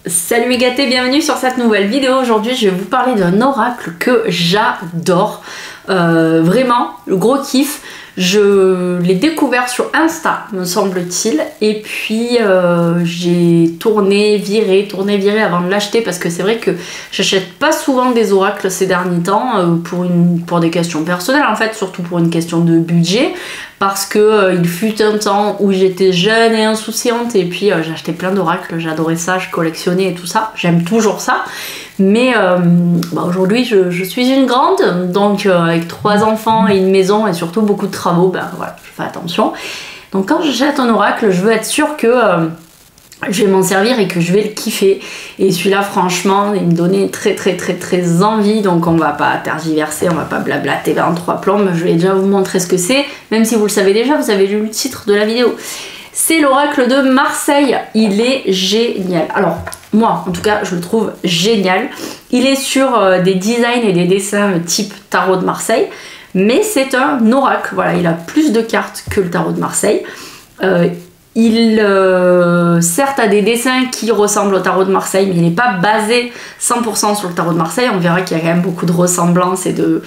Salut mes gâtés, bienvenue sur cette nouvelle vidéo. Aujourd'hui je vais vous parler d'un oracle que j'adore. Vraiment, le gros kiff. Je l'ai découvert sur Insta, me semble-t-il. Et puis j'ai tourné, viré avant de l'acheter. Parce que c'est vrai que j'achète pas souvent des oracles ces derniers temps pour des questions personnelles en fait, surtout pour une question de budget. Parce que il fut un temps où j'étais jeune et insouciante et puis j'achetais plein d'oracles, j'adorais ça, je collectionnais et tout ça, j'aime toujours ça. Mais aujourd'hui je suis une grande, donc avec 3 enfants et une maison et surtout beaucoup de travaux, voilà, je fais attention. Donc quand j'achète un oracle, je veux être sûre que je vais m'en servir et que je vais le kiffer. Et celui-là franchement il me donnait très envie, donc on va pas tergiverser, on va pas blablater 23 plombes, je vais déjà vous montrer ce que c'est, même si vous le savez déjà, vous avez lu le titre de la vidéo. C'est l'oracle de Marseille, il est génial. Alors moi en tout cas je le trouve génial. Il est sur des designs et des dessins type tarot de Marseille, mais c'est un oracle, voilà, il a plus de cartes que le tarot de Marseille. Il certes a des dessins qui ressemblent au tarot de Marseille, mais il n'est pas basé 100% sur le tarot de Marseille. On verra qu'il y a quand même beaucoup de ressemblances et de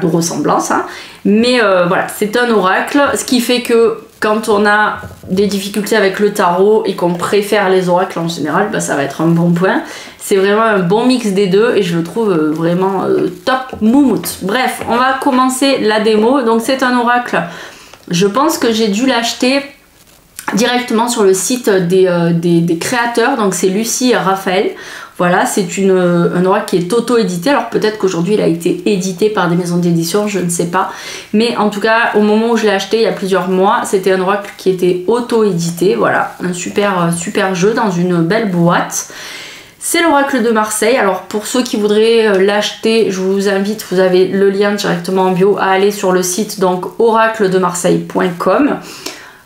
ressemblances, hein. Mais voilà, c'est un oracle, ce qui fait que quand on a des difficultés avec le tarot et qu'on préfère les oracles en général, ça va être un bon point. C'est vraiment un bon mix des deux et je le trouve vraiment top moumoute. Bref, on va commencer la démo. Donc c'est un oracle, je pense que j'ai dû l'acheter directement sur le site des créateurs, donc c'est Lucie et Raphaël. Voilà, c'est un oracle qui est auto-édité, alors peut-être qu'aujourd'hui il a été édité par des maisons d'édition, je ne sais pas. Mais en tout cas, au moment où je l'ai acheté, il y a plusieurs mois, c'était un oracle qui était auto-édité. Voilà, un super jeu dans une belle boîte. C'est l'oracle de Marseille. Alors pour ceux qui voudraient l'acheter, je vous invite, vous avez le lien directement en bio, à aller sur le site, donc oracledemarseille.com.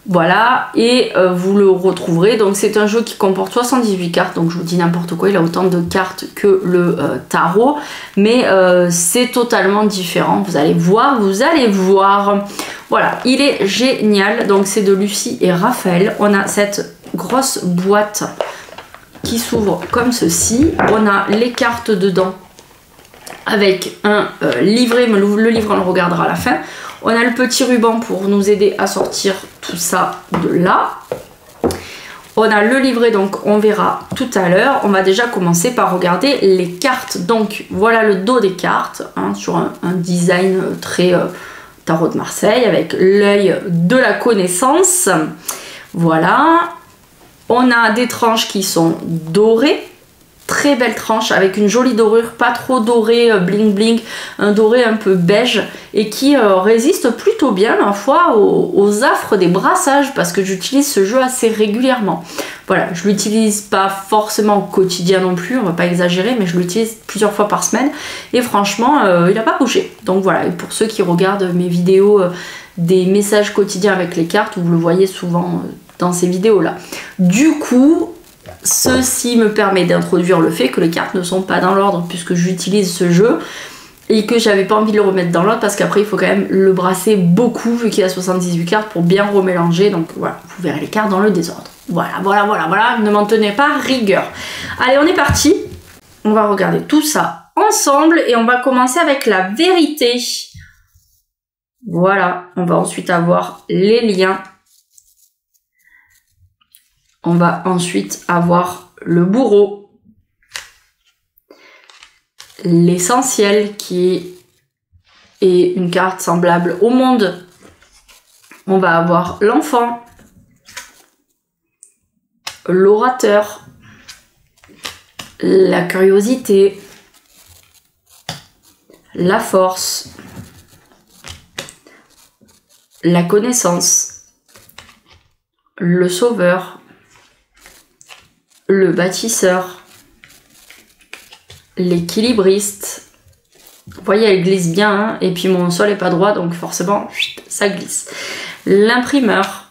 Voilà, et vous le retrouverez. Donc c'est un jeu qui comporte 78 cartes, donc je vous dis n'importe quoi, il a autant de cartes que le tarot, mais c'est totalement différent, vous allez voir. Voilà, il est génial. Donc c'est de Lucie et Raphaël. On a cette grosse boîte qui s'ouvre comme ceci, on a les cartes dedans avec un livret, mais le livre on le regardera à la fin. On a le petit ruban pour nous aider à sortir tout ça de là. On a le livret, donc on verra tout à l'heure. On va déjà commencer par regarder les cartes. Donc voilà le dos des cartes, hein, sur un design très tarot de Marseille avec l'œil de la connaissance. Voilà. On a des tranches qui sont dorées. Très belle tranche avec une jolie dorure, pas trop doré bling bling, un doré un peu beige et qui résiste plutôt bien ma foi aux affres des brassages, parce que j'utilise ce jeu assez régulièrement. Voilà, je l'utilise pas forcément au quotidien non plus, on va pas exagérer, mais je l'utilise plusieurs fois par semaine et franchement il n'a pas bougé. Donc voilà, et pour ceux qui regardent mes vidéos des messages quotidiens avec les cartes, vous le voyez souvent dans ces vidéos là. Du coup, ceci me permet d'introduire le fait que les cartes ne sont pas dans l'ordre, puisque j'utilise ce jeu et que j'avais pas envie de le remettre dans l'ordre, parce qu'après il faut quand même le brasser beaucoup vu qu'il a 78 cartes pour bien remélanger. Donc voilà, vous verrez les cartes dans le désordre. Voilà, ne m'en tenez pas rigueur. Allez, on est parti. On va regarder tout ça ensemble et on va commencer avec la vérité. Voilà, on va ensuite avoir les liens. On va ensuite avoir le bourreau, l'essentiel qui est une carte semblable au monde. On va avoir l'enfant, l'orateur, la curiosité, la force, la connaissance, le sauveur, le bâtisseur, l'équilibriste. Vous voyez, elle glisse bien, hein, et puis mon sol est pas droit, donc forcément ça glisse. L'imprimeur,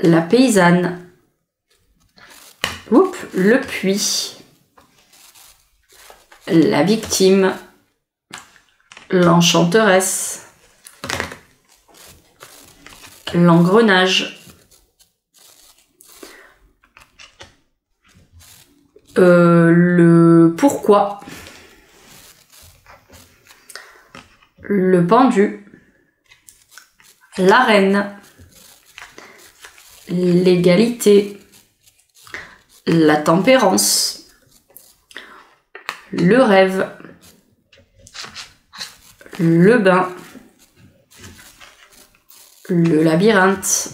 la paysanne, le puits, la victime, l'enchanteresse, l'engrenage, le pourquoi, le pendu, la reine, l'égalité, la tempérance, le rêve, le bain, le labyrinthe,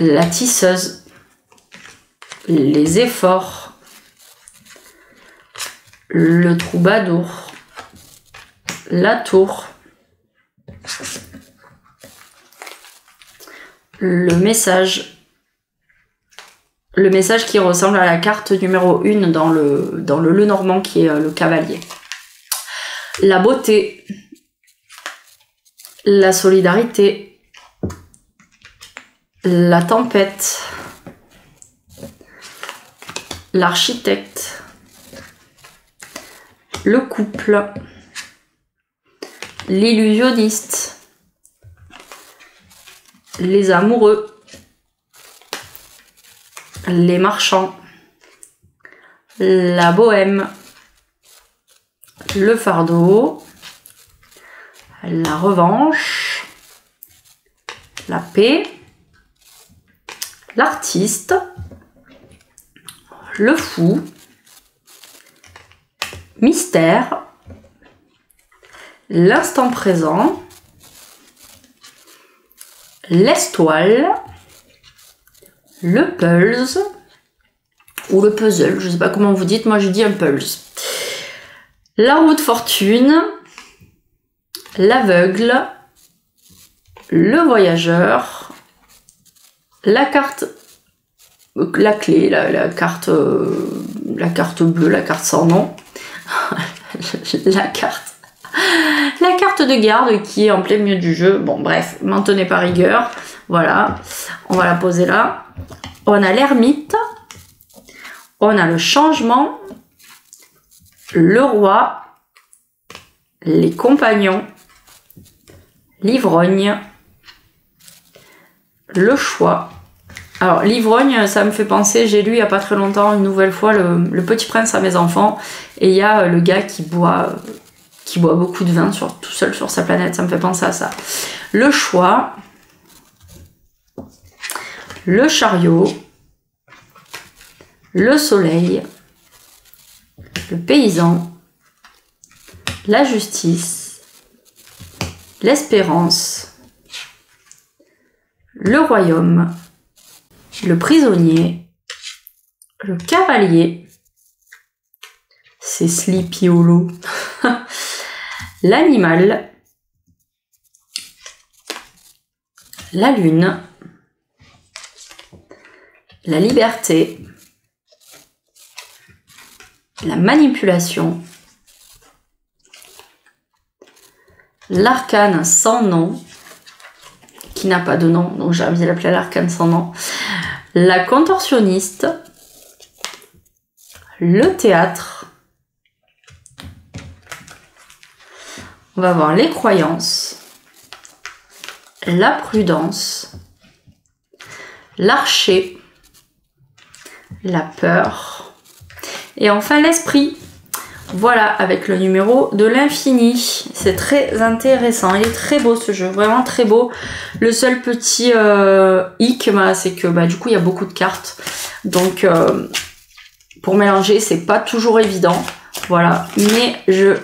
la tisseuse, les efforts, le troubadour, la tour, le message qui ressemble à la carte numéro 1 dans le Lenormand qui est le cavalier, la beauté, la solidarité, la tempête, l'architecte, le couple, l'illusionniste, les amoureux, les marchands, la bohème, le fardeau, la revanche, la paix, l'artiste, le fou, mystère, l'instant présent, l'estoile, le pulse, ou le puzzle, je sais pas comment vous dites, moi je dis un pulse, la roue de fortune, l'aveugle, le voyageur, la carte, la clé, la carte bleue, la carte sans nom, la carte de garde qui est en plein milieu du jeu. Bon bref, m'en tenez pas rigueur. Voilà, on va la poser là. On a l'ermite, on a le changement, le roi, les compagnons, l'ivrogne, le choix. Alors l'ivrogne, ça me fait penser, j'ai lu il y a pas très longtemps une nouvelle fois le Petit Prince à mes enfants, et il y a le gars qui boit beaucoup de vin tout seul sur sa planète, ça me fait penser à ça. Le choix, le chariot, le soleil, le paysan, la justice, l'espérance, le royaume, le prisonnier, le cavalier, c'est Sleepy Hollow, l'animal, la lune, la liberté, la manipulation, l'arcane sans nom, qui n'a pas de nom, donc j'ai envie de l'appeler l'arcane sans nom, la contorsionniste, le théâtre, on va voir les croyances, la prudence, l'archer, la peur, et enfin l'esprit. Voilà, avec le numéro de l'infini. C'est très intéressant, il est très beau ce jeu, vraiment très beau. Le seul petit hic, c'est que du coup il y a beaucoup de cartes, donc pour mélanger c'est pas toujours évident. Voilà, mais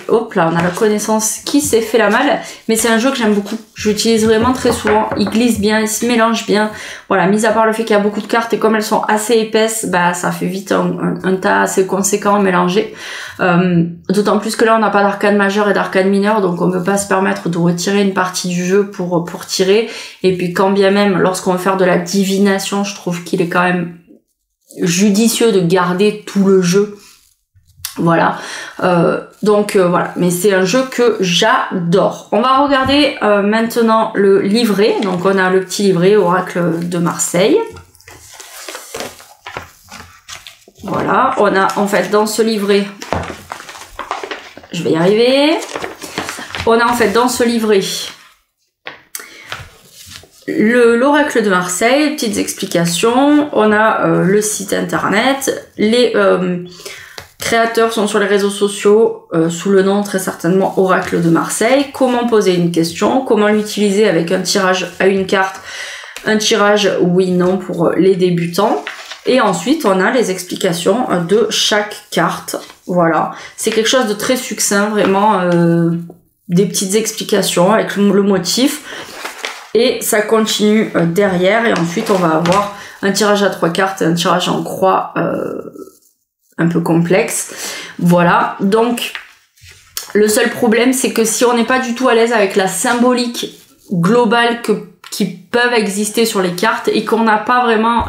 hop là, on a la connaissance qui s'est fait la malle, mais c'est un jeu que j'aime beaucoup. J'utilise vraiment très souvent, il glisse bien, il se mélange bien. Voilà, mis à part le fait qu'il y a beaucoup de cartes et comme elles sont assez épaisses, ça fait vite un tas assez conséquent mélangé. D'autant plus que là, on n'a pas d'arcane majeur et d'arcane mineur, donc on ne peut pas se permettre de retirer une partie du jeu pour tirer. Et puis quand bien même, lorsqu'on veut faire de la divination, je trouve qu'il est quand même judicieux de garder tout le jeu. Voilà, voilà, mais c'est un jeu que j'adore. On va regarder maintenant le livret. Donc on a le petit livret Oracle de Marseille. Voilà, on a en fait dans ce livret, je vais y arriver, on a en fait dans ce livret l'oracle de Marseille, petites explications. On a le site internet. Les créateurs sont sur les réseaux sociaux sous le nom très certainement Oracle de Marseille. Comment poser une question, comment l'utiliser avec un tirage à une carte, un tirage oui/non pour les débutants. Et ensuite on a les explications de chaque carte. Voilà, c'est quelque chose de très succinct, vraiment des petites explications avec le motif. Et ça continue derrière et ensuite on va avoir un tirage à 3 cartes et un tirage en croix un peu complexe. Voilà, donc le seul problème c'est que si on n'est pas du tout à l'aise avec la symbolique globale qui peuvent exister sur les cartes et qu'on n'a pas vraiment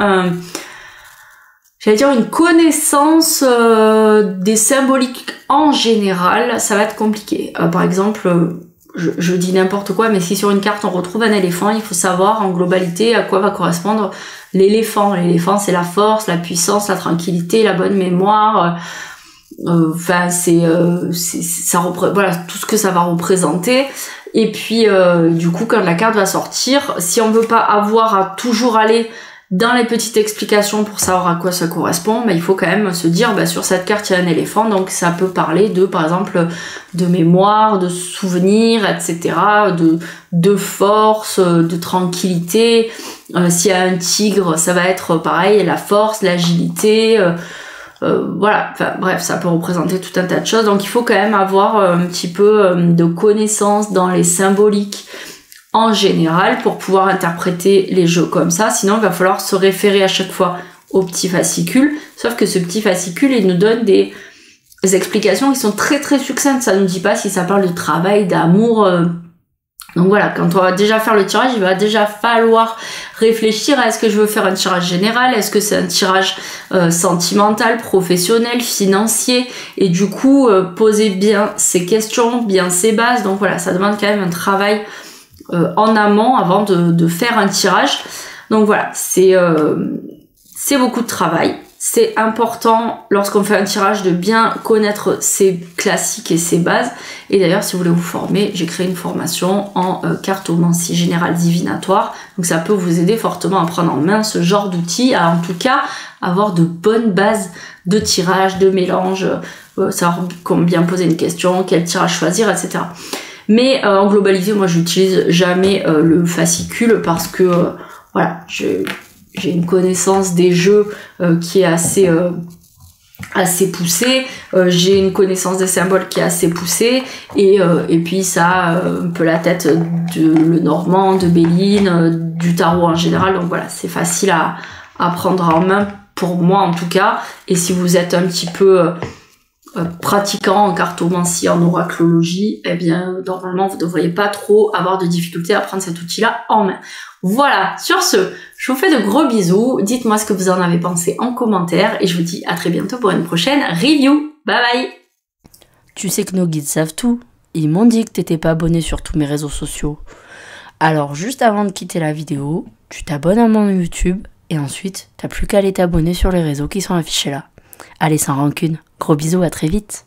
j'allais dire une connaissance des symboliques en général, ça va être compliqué. Par exemple, je dis n'importe quoi, mais si sur une carte on retrouve un éléphant, il faut savoir en globalité à quoi va correspondre l'éléphant. L'éléphant, c'est la force, la puissance, la tranquillité, la bonne mémoire. Enfin, voilà tout ce que ça va représenter. Et puis, du coup, quand la carte va sortir, si on veut pas avoir à toujours aller dans les petites explications pour savoir à quoi ça correspond, il faut quand même se dire, sur cette carte il y a un éléphant, donc ça peut parler de, par exemple, de mémoire, de souvenirs, etc., de force, de tranquillité. S'il y a un tigre, ça va être pareil, la force, l'agilité, voilà, enfin bref, ça peut représenter tout un tas de choses, donc il faut quand même avoir un petit peu de connaissances dans les symboliques en général pour pouvoir interpréter les jeux comme ça, sinon il va falloir se référer à chaque fois au petit fascicule, sauf que ce petit fascicule il nous donne des explications qui sont très très succinctes, ça nous dit pas si ça parle de travail, d'amour, donc voilà, quand on va déjà faire le tirage, il va déjà falloir réfléchir à est-ce que je veux faire un tirage général, est-ce que c'est un tirage sentimental, professionnel, financier, et du coup poser bien ses questions, bien ses bases, donc voilà, ça demande quand même un travail en amont avant de faire un tirage. Donc voilà, c'est beaucoup de travail. C'est important lorsqu'on fait un tirage de bien connaître ses classiques et ses bases. Et d'ailleurs, si vous voulez vous former, j'ai créé une formation en cartomancie générale divinatoire. Donc ça peut vous aider fortement à prendre en main ce genre d'outils, à en tout cas avoir de bonnes bases de tirage, de mélange, savoir comment bien poser une question, quel tirage choisir, etc. Mais en globalité, moi j'utilise jamais le fascicule parce que voilà, j'ai une connaissance des jeux qui est assez poussée, j'ai une connaissance des symboles qui est assez poussée, et puis ça un peu la tête de Lenormand, de Béline, du tarot en général, donc voilà, c'est facile à prendre en main pour moi en tout cas. Et si vous êtes un petit peu pratiquant en cartomancie, en oraclologie, eh bien normalement vous ne devriez pas trop avoir de difficultés à prendre cet outil-là en main. Voilà, sur ce, je vous fais de gros bisous, dites-moi ce que vous en avez pensé en commentaire, et je vous dis à très bientôt pour une prochaine review. Bye bye. Tu sais que nos guides savent tout, ils m'ont dit que t'étais pas abonné sur tous mes réseaux sociaux. Alors juste avant de quitter la vidéo, tu t'abonnes à mon YouTube, et ensuite t'as plus qu'à aller t'abonner sur les réseaux qui sont affichés là. Allez, sans rancune, gros bisous, à très vite.